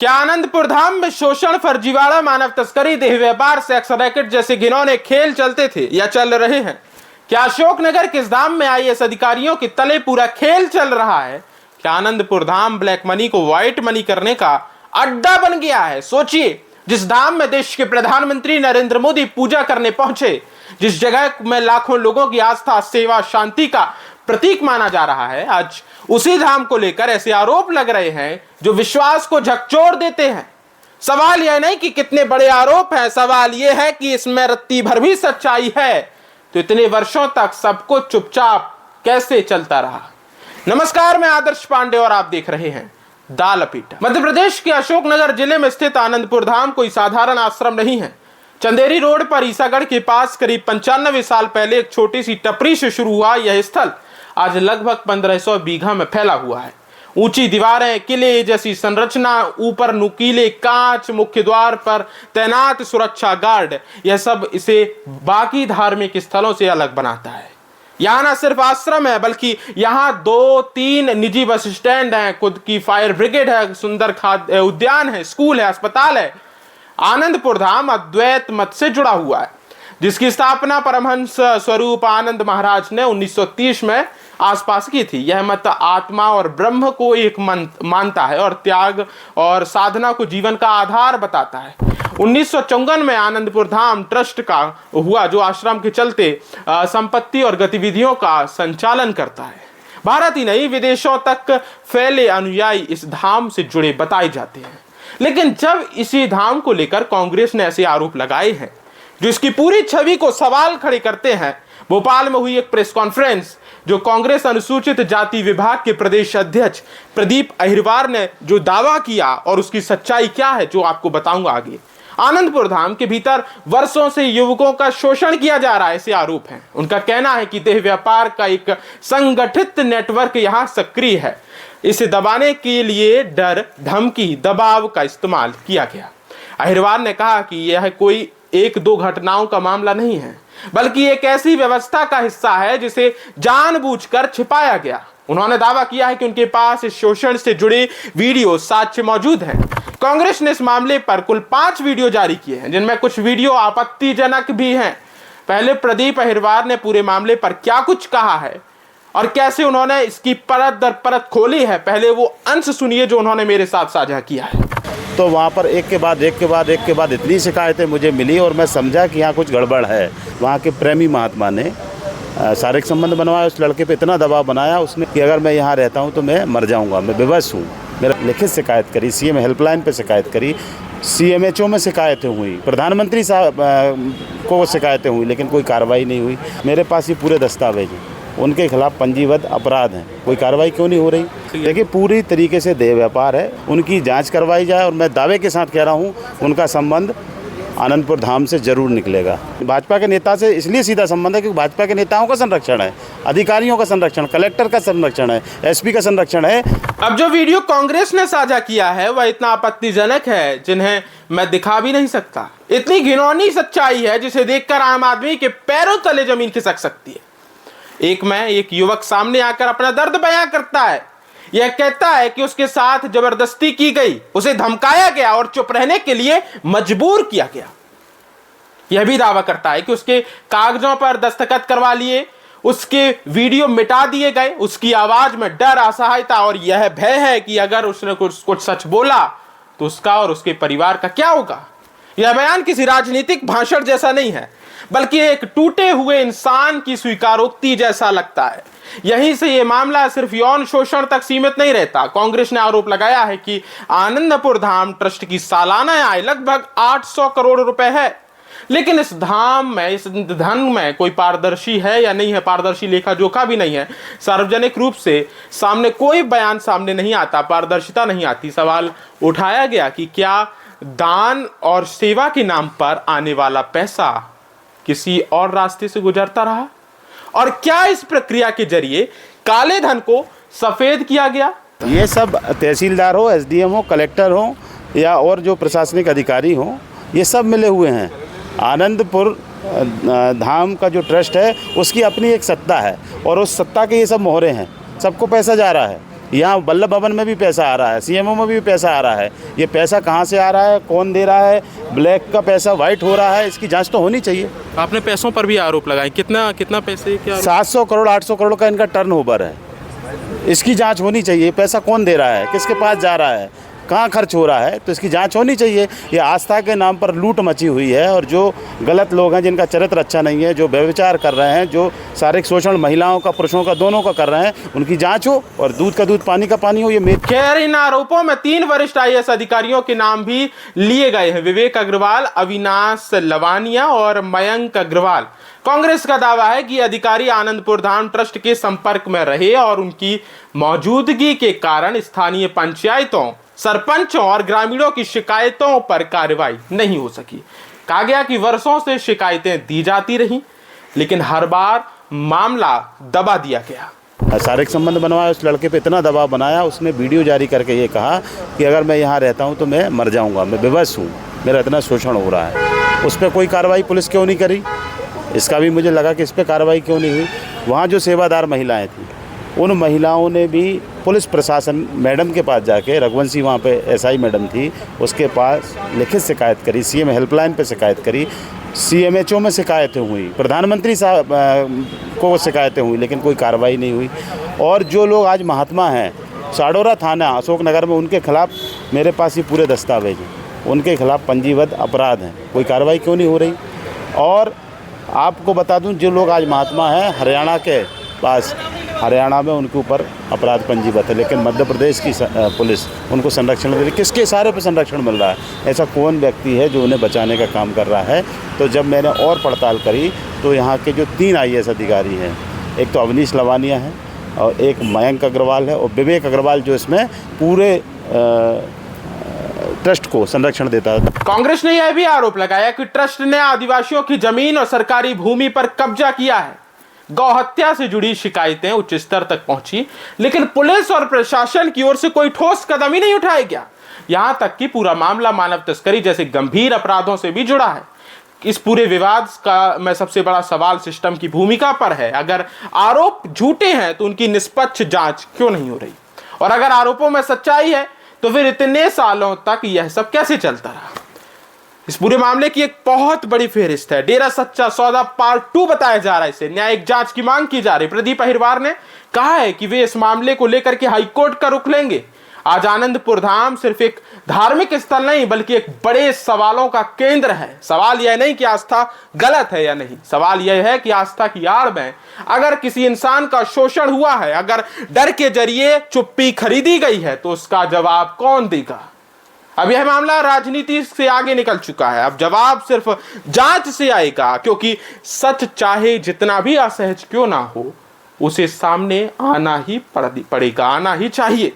क्या आनंदपुर धाम में शोषण, फर्जीवाड़ा, मानव तस्करी, देह व्यापार, सेक्स रैकेट जैसे घिनौने खेल चलते थे या चल रहे हैं? क्या अशोकनगर के इस धाम में आईएएस अधिकारियों के तले पूरा खेल चल रहा है? क्या आनंदपुर धाम ब्लैक मनी को व्हाइट मनी करने का अड्डा बन गया है? सोचिए, जिस धाम में देश के प्रधानमंत्री नरेंद्र मोदी पूजा करने पहुंचे, जिस जगह में लाखों लोगों की आस्था, सेवा, शांति का प्रतीक माना जा रहा है, आज उसी धाम को लेकर ऐसे आरोप लग रहे हैं जो विश्वास को झकझोर देते हैं। सवाल यह नहीं कि कितने बड़े आरोप हैं, सवाल यह है कि इसमें रत्ती भर भी सच्चाई है तो इतने वर्षों तक सबको चुपचाप कैसे चलता रहा। नमस्कार, मैं आदर्श पांडे और आप देख रहे हैं दा लपेटा। मध्य प्रदेश के अशोकनगर जिले में स्थित आनंदपुर धाम कोई साधारण आश्रम नहीं है। चंदेरी रोड पर ईसागढ़ के पास करीब 95 साल पहले एक छोटी सी टपरी से शुरू हुआ यह स्थल आज लगभग 1500 बीघा में फैला हुआ है। ऊंची दीवारें, किले जैसी संरचना, ऊपर नुकीले कांच, मुख्य द्वार पर तैनात सुरक्षा गार्ड, यह सब इसे बाकी धार्मिक स्थलों से अलग बनाता है। यहाँ न सिर्फ आश्रम है बल्कि यहाँ 2-3 निजी बस स्टैंड हैं, खुद की फायर ब्रिगेड है, सुंदर खाद्य उद्यान है, स्कूल है, अस्पताल है। आनंदपुर धाम अद्वैत मत से जुड़ा हुआ है, जिसकी स्थापना परमहंस स्वरूप आनंद महाराज ने 1930 में आसपास की थी। यह मत आत्मा और ब्रह्म को एक मानता है और त्याग और साधना को जीवन का आधार बताता है। 1954 में आनंदपुर धाम ट्रस्ट का हुआ, जो आश्रम के चलते संपत्ति और गतिविधियों का संचालन करता है। भारत ही नहीं, विदेशों तक फैले अनुयायी इस धाम से जुड़े बताए जाते हैं। लेकिन जब इसी धाम को लेकर कांग्रेस ने ऐसे आरोप लगाए हैं जो इसकी पूरी छवि को सवाल खड़े करते हैं, भोपाल में हुई एक प्रेस कॉन्फ्रेंस जो कांग्रेस अनुसूचित जाति विभाग के प्रदेश अध्यक्ष प्रदीप अहिरवार ने जो दावा किया और उसकी सच्चाई क्या है, जो आपको बताऊंगा आगे। आनंदपुर धाम के भीतर वर्षों से युवकों का शोषण किया जा रहा है, ऐसे आरोप हैं। उनका कहना है कि देह व्यापार का एक संगठित नेटवर्क यहां सक्रिय है। इसे दबाने के लिए डर, धमकी, दबाव का इस्तेमाल किया गया। अहिरवार ने कहा कि यह कोई 1-2 घटनाओं का मामला नहीं है, बल्कि एक ऐसी व्यवस्था का हिस्सा है जिसे जानबूझकर छिपाया गया। उन्होंने दावा किया है कि उनके पास इस शोषण से जुड़े वीडियो साक्ष्य मौजूद हैं। कांग्रेस ने इस मामले पर कुल 5 वीडियो जारी किए हैं, जिनमें कुछ वीडियो आपत्तिजनक भी हैं। पहले प्रदीप अहिरवार ने पूरे मामले पर क्या कुछ कहा है और कैसे उन्होंने इसकी परत दर परत खोली है, पहले वो अंश सुनिए जो उन्होंने मेरे साथ साझा किया है। तो वहाँ पर एक के बाद इतनी शिकायतें मुझे मिली और मैं समझा कि यहाँ कुछ गड़बड़ है। वहाँ के प्रेमी महात्मा ने शारीरिक संबंध बनवाया, उस लड़के पे इतना दबाव बनाया उसने कि अगर मैं यहाँ रहता हूँ तो मैं मर जाऊँगा, मैं बेबस हूँ। मेरा लिखित शिकायत करी, सीएम हेल्पलाइन पे शिकायत करी, CMHO में शिकायतें हुई, प्रधानमंत्री साहब को शिकायतें हुई, लेकिन कोई कार्रवाई नहीं हुई। मेरे पास ये पूरे दस्तावेज हैं, उनके खिलाफ पंजीबद्ध अपराध हैं, कोई कार्रवाई क्यों नहीं हो रही? देखिए, पूरी तरीके से देह व्यापार है, उनकी जांच करवाई जाए। और मैं दावे के साथ कह रहा हूं, उनका संबंध आनंदपुर धाम से जरूर निकलेगा। भाजपा के नेता से इसलिए सीधा संबंध है क्योंकि भाजपा के नेताओं का संरक्षण है, अधिकारियों का संरक्षण, कलेक्टर का संरक्षण है, SP का संरक्षण है। अब जो वीडियो कांग्रेस ने साझा किया है वह इतना आपत्तिजनक है जिन्हें मैं दिखा भी नहीं सकता। इतनी घिनौनी सच्चाई है जिसे देखकर आम आदमी के पैरों तले जमीन खिसक सकती है। एक युवक सामने आकर अपना दर्द बयां करता है। यह कहता है कि उसके साथ जबरदस्ती की गई, उसे धमकाया गया और चुप रहने के लिए मजबूर किया गया। यह भी दावा करता है कि उसके कागजों पर दस्तखत करवा लिए, उसके वीडियो मिटा दिए गए, उसकी आवाज में डर, असहायता और यह भय है कि अगर उसने कुछ सच बोला तो उसका और उसके परिवार का क्या होगा। यह बयान किसी राजनीतिक भाषण जैसा नहीं है, बल्कि एक टूटे हुए इंसान की स्वीकारोक्ति जैसा लगता है। यहीं से यह मामला सिर्फ यौन शोषण तक सीमित नहीं रहता। कांग्रेस ने आरोप लगाया है कि आनंदपुर धाम ट्रस्ट की सालाना आय लगभग 800 करोड़ रुपए है। लेकिन इस धाम में, इस धन में कोई पारदर्शी है या नहीं है, पारदर्शी लेखा जोखा भी नहीं है। सार्वजनिक रूप से सामने कोई बयान सामने नहीं आता, पारदर्शिता नहीं आती। सवाल उठाया गया कि क्या दान और सेवा के नाम पर आने वाला पैसा किसी और रास्ते से गुजरता रहा, और क्या इस प्रक्रिया के जरिए काले धन को सफेद किया गया? ये सब तहसीलदार हो, SDM हो, कलेक्टर हो या और जो प्रशासनिक अधिकारी हो, ये सब मिले हुए हैं। आनंदपुर धाम का जो ट्रस्ट है उसकी अपनी एक सत्ता है और उस सत्ता के ये सब मोहरे हैं। सबको पैसा जा रहा है, यहाँ वल्लभ भवन में भी पैसा आ रहा है, सीएमओ में भी पैसा आ रहा है। ये पैसा कहाँ से आ रहा है, कौन दे रहा है, ब्लैक का पैसा वाइट हो रहा है, इसकी जांच तो होनी चाहिए। आपने पैसों पर भी आरोप लगाए, कितना कितना पैसे क्या? 700 करोड़ 800 करोड़ का इनका टर्नओवर है, इसकी जांच होनी चाहिए। पैसा कौन दे रहा है, किसके पास जा रहा है, कहाँ खर्च हो रहा है, तो इसकी जांच होनी चाहिए। ये आस्था के नाम पर लूट मची हुई है और जो गलत लोग हैं, जिनका चरित्र अच्छा नहीं है, जो व्यभिचार कर रहे हैं, जो शारीरिक शोषण महिलाओं का पुरुषों का दोनों का कर रहे हैं, उनकी जांच हो और दूध का दूध पानी का पानी हो। ये खैर, इन आरोपों में 3 वरिष्ठ IAS अधिकारियों के नाम भी लिए गए हैं, विवेक अग्रवाल, अविनाश लवानिया और मयंक अग्रवाल। कांग्रेस का दावा है कि अधिकारी आनंदपुर धाम ट्रस्ट के संपर्क में रहे और उनकी मौजूदगी के कारण स्थानीय पंचायतों, सरपंचों और ग्रामीणों की शिकायतों पर कार्रवाई नहीं हो सकी। कहा गया कि वर्षों से शिकायतें दी जाती रहीं, लेकिन हर बार मामला दबा दिया गया। शारीरिक संबंध बनवाया, उस लड़के पे इतना दबाव बनाया, उसने वीडियो जारी करके ये कहा कि अगर मैं यहाँ रहता हूँ तो मैं मर जाऊँगा, मैं बेबस हूँ, मेरा इतना शोषण हो रहा है। उस पर कोई कार्रवाई पुलिस क्यों नहीं करी, इसका भी मुझे लगा कि इस पर कार्रवाई क्यों नहीं हुई। वहाँ जो सेवादार महिलाएँ थीं, उन महिलाओं ने भी पुलिस प्रशासन मैडम के पास जाके, रघुवंशी वहाँ पे SI मैडम थी, उसके पास लिखित शिकायत करी, CM हेल्पलाइन पे शिकायत करी, CMHO में शिकायतें हुई, प्रधानमंत्री साहब को शिकायतें हुई, लेकिन कोई कार्रवाई नहीं हुई। और जो लोग आज महात्मा हैं, साडोरा थाना अशोकनगर में, उनके खिलाफ मेरे पास ही पूरे दस्तावेज हैं, उनके खिलाफ पंजीबद्ध अपराध हैं, कोई कार्रवाई क्यों नहीं हो रही। और आपको बता दूं, जो लोग आज महात्मा हैं, हरियाणा के पास, हरियाणा में उनके ऊपर अपराध पंजीबद्ध है, लेकिन मध्य प्रदेश की पुलिस उनको संरक्षण दे रही। किसके इशारे पर संरक्षण मिल रहा है? ऐसा कौन व्यक्ति है जो उन्हें बचाने का काम कर रहा है? तो जब मैंने और पड़ताल करी तो यहाँ के जो 3 IAS अधिकारी हैं, एक तो अवनीश लवानिया है और एक मयंक अग्रवाल है और विवेक अग्रवाल, जो इसमें पूरे ट्रस्ट को संरक्षण देता है। कांग्रेस ने यह भी आरोप लगाया कि ट्रस्ट ने आदिवासियों की जमीन और सरकारी भूमि पर कब्जा किया है। गौ हत्या से जुड़ी शिकायतें उच्च स्तर तक पहुंची, लेकिन पुलिस और प्रशासन की ओर से कोई ठोस कदम ही नहीं उठाया गया। यहां तक कि पूरा मामला मानव तस्करी जैसे गंभीर अपराधों से भी जुड़ा है। इस पूरे विवाद का मैं सबसे बड़ा सवाल सिस्टम की भूमिका पर है। अगर आरोप झूठे हैं तो उनकी निष्पक्ष जांच क्यों नहीं हो रही, और अगर आरोपों में सच्चाई है तो फिर इतने सालों तक यह सब कैसे चलता रहा। इस पूरे मामले की एक बहुत बड़ी फेहरिस्त है। डेरा सच्चा सौदा पार्ट 2 बताया जा रहा है। इसे न्यायिक जांच की मांग की जा रही। प्रदीप अहिरवार ने कहा है कि वे इस मामले को लेकर के हाईकोर्ट का रुख लेंगे। आज आनंदपुर धाम सिर्फ एक धार्मिक स्थल नहीं, बल्कि एक बड़े सवालों का केंद्र है। सवाल यह नहीं कि आस्था गलत है या नहीं, सवाल यह है कि आस्था की आड़ में अगर किसी इंसान का शोषण हुआ है, अगर डर के जरिए चुप्पी खरीदी गई है, तो उसका जवाब कौन देगा। अब यह मामला राजनीति से आगे निकल चुका है। अब जवाब सिर्फ जांच से आएगा, क्योंकि सच चाहे जितना भी असहज क्यों ना हो, उसे सामने आना ही पड़ेगा, आना ही चाहिए।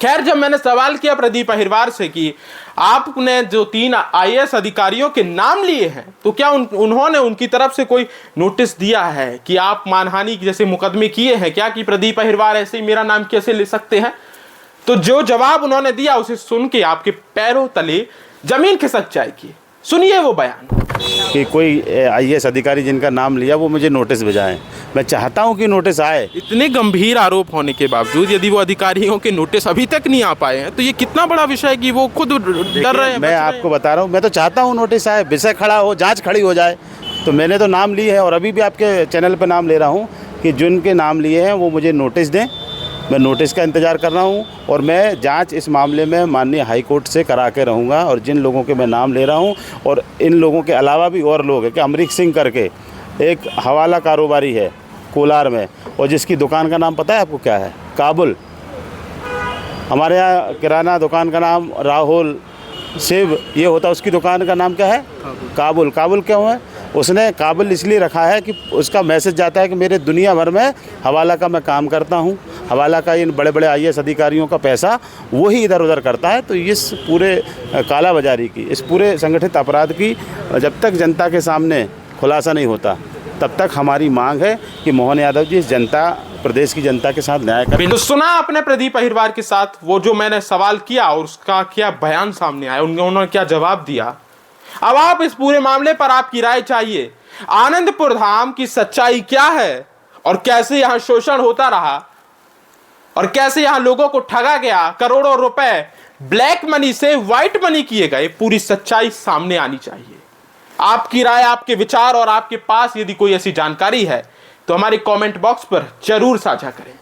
खैर, जब मैंने सवाल किया प्रदीप अहिरवार से कि आपने जो 3 IAS अधिकारियों के नाम लिए हैं, तो क्या उन्होंने उनकी तरफ से कोई नोटिस दिया है कि आप मानहानि जैसे मुकदमे किए हैं क्या, कि प्रदीप अहिरवार ऐसे ही मेरा नाम कैसे ले सकते हैं। तो जो जवाब उन्होंने दिया उसे सुन के आपके पैरों तले जमीन खिसक जाएगी। सुनिए वो बयान। कि कोई IAS अधिकारी जिनका नाम लिया वो मुझे नोटिस भेजाएं। मैं चाहता हूं कि नोटिस आए। इतने गंभीर आरोप होने के बावजूद यदि वो अधिकारियों के नोटिस अभी तक नहीं आ पाए हैं, तो ये कितना बड़ा विषय है कि वो खुद डर रहे हैं। मैं आपको बता रहा हूँ, मैं तो चाहता हूँ नोटिस आए, विषय खड़ा हो, जाँच खड़ी हो जाए। तो मैंने तो नाम लिए है और अभी भी आपके चैनल पर नाम ले रहा हूँ कि जिनके नाम लिए हैं वो मुझे नोटिस दें। मैं नोटिस का इंतज़ार कर रहा हूं और मैं जांच इस मामले में माननीय हाई कोर्ट से करा के रहूँगा। और जिन लोगों के मैं नाम ले रहा हूं, और इन लोगों के अलावा भी और लोग हैं कि अमरीक सिंह करके एक हवाला कारोबारी है कोलार में, और जिसकी दुकान का नाम पता है आपको क्या है? काबुल। हमारे यहाँ किराना दुकान का नाम राहुल शिव ये होता, उसकी दुकान का नाम क्या है? काबुल। काबुल क्यों है? उसने काबुल इसलिए रखा है कि उसका मैसेज जाता है कि मेरे दुनिया भर में हवाला का मैं काम करता हूँ, हवाला का इन बड़े बड़े IAS अधिकारियों का पैसा वो ही इधर उधर करता है। तो इस पूरे काला बाजारी की, इस पूरे संगठित अपराध की जब तक जनता के सामने खुलासा नहीं होता, तब तक हमारी मांग है कि मोहन यादव जी इस जनता, प्रदेश की जनता के साथ न्याय करें। तो सुना आपने प्रदीप अहिरवार के साथ वो जो मैंने सवाल किया और उसका क्या बयान सामने आया, उन्होंने क्या जवाब दिया। अब आप इस पूरे मामले पर आपकी राय चाहिए। आनंदपुर धाम की सच्चाई क्या है और कैसे यहां शोषण होता रहा, और कैसे यहां लोगों को ठगा गया, करोड़ों रुपए ब्लैक मनी से व्हाइट मनी किए गए, पूरी सच्चाई सामने आनी चाहिए। आपकी राय, आपके विचार और आपके पास यदि कोई ऐसी जानकारी है तो हमारे कमेंट बॉक्स पर जरूर साझा करें।